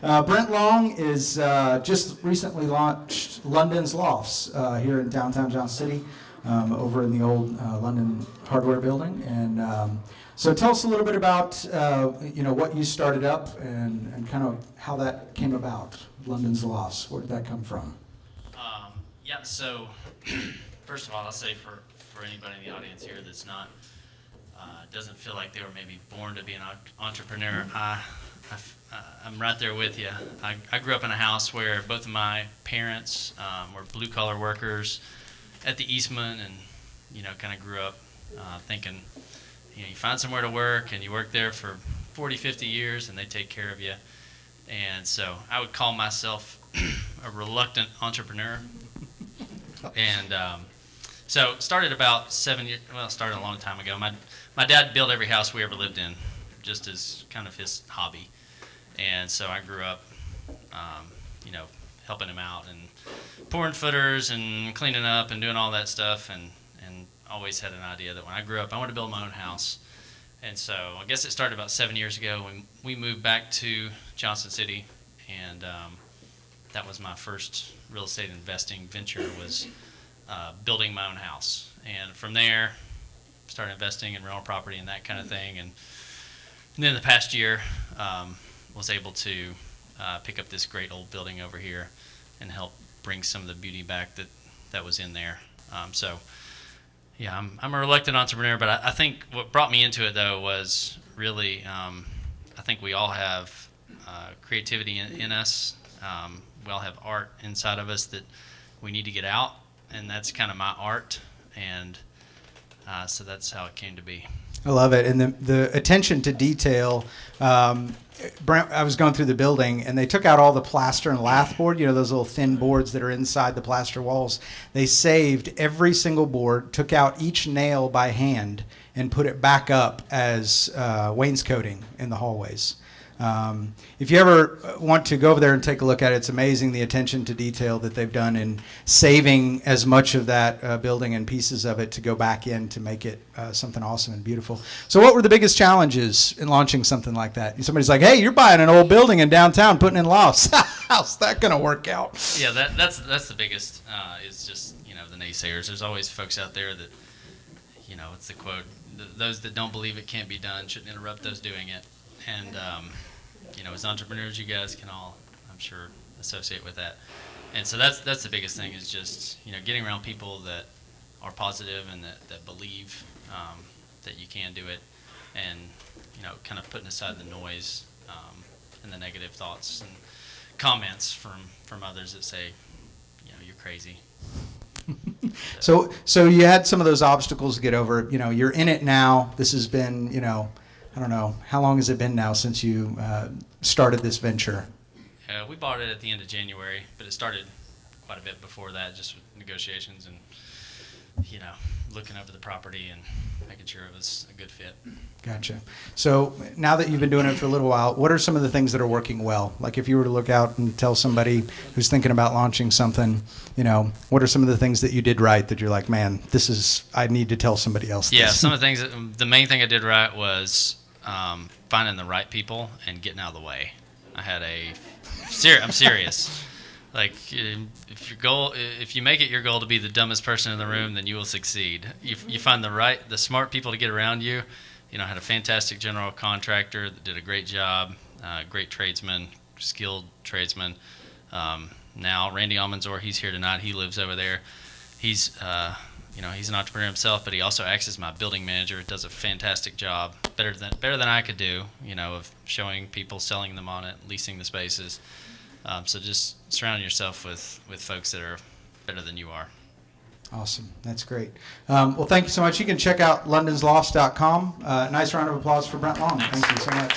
Brent Long is just recently launched London's Lofts here in downtown Johnson City, over in the old London Hardware Building. And so tell us a little bit about what you started up and kind of how that came about. London's Lofts, where did that come from? So first of all, I'll say for anybody in the audience here that's not doesn't feel like they were maybe born to be an entrepreneur, I'm right there with you. I grew up in a house where both of my parents were blue-collar workers at the Eastman, and kind of grew up thinking, you find somewhere to work and you work there for 40, 50 years and they take care of you. And so I would call myself a reluctant entrepreneur. And so started about 7 years, well, started a long time ago. My dad built every house we ever lived in, just as kind of his hobby. And so I grew up, helping him out and pouring footers and cleaning up and doing all that stuff, and always had an idea that when I grew up, I wanted to build my own house. And so I guess it started about 7 years ago when we moved back to Johnson City, and that was my first real estate investing venture, was building my own house. And from there, started investing in rental property and that kind of thing. And then the past year, was able to pick up this great old building over here and help bring some of the beauty back that was in there. I'm a reluctant entrepreneur, but I think what brought me into it, though, was really, I think we all have creativity in us. We all have art inside of us that we need to get out, and that's kind of my art, and so that's how it came to be. I love it. And the attention to detail. Brent, I was going through the building, and they took out all the plaster and lath board, those little thin boards that are inside the plaster walls. They saved every single board, took out each nail by hand, and put it back up as wainscoting in the hallways. If you ever want to go over there and take a look at it, it's amazing the attention to detail that they've done in saving as much of that building and pieces of it to go back in to make it something awesome and beautiful. So what were the biggest challenges in launching something like that? Somebody's like, hey, you're buying an old building in downtown, putting in lofts. How's that going to work out? Yeah, that's the biggest, is just, the naysayers. There's always folks out there that, it's the quote, those that don't believe it can't be done shouldn't interrupt those doing it. And, as entrepreneurs, you guys can all, I'm sure, associate with that. And so that's the biggest thing, is just, getting around people that are positive and that believe that you can do it, and, kind of putting aside the noise and the negative thoughts and comments from others that say, you're crazy. So you had some of those obstacles to get over. You're in it now. This has been, I don't know, how long has it been now since you started this venture? We bought it at the end of January, but it started quite a bit before that, just with negotiations and, looking over the property and making sure it was a good fit. Gotcha. So now that you've been doing it for a little while, what are some of the things that are working well? Like if you were to look out and tell somebody who's thinking about launching something, what are some of the things that you did right that you're like, man, I need to tell somebody else this? Yeah, some of the things, the main thing I did right was finding the right people and getting out of the way. I'm serious. Like, if you make it your goal to be the dumbest person in the room, then you will succeed. You find the smart people to get around you. I had a fantastic general contractor that did a great job, great tradesman, skilled tradesman. Now Randy Almanzor, he's here tonight. He lives over there. He's he's an entrepreneur himself, but he also acts as my building manager. Does a fantastic job, better than I could do. Of showing people, selling them on it, leasing the spaces. So just surround yourself with folks that are better than you are. Awesome. That's great. Well, thank you so much. You can check out londonslofts.com. Nice round of applause for Brent Long. Thanks. Thank you so much.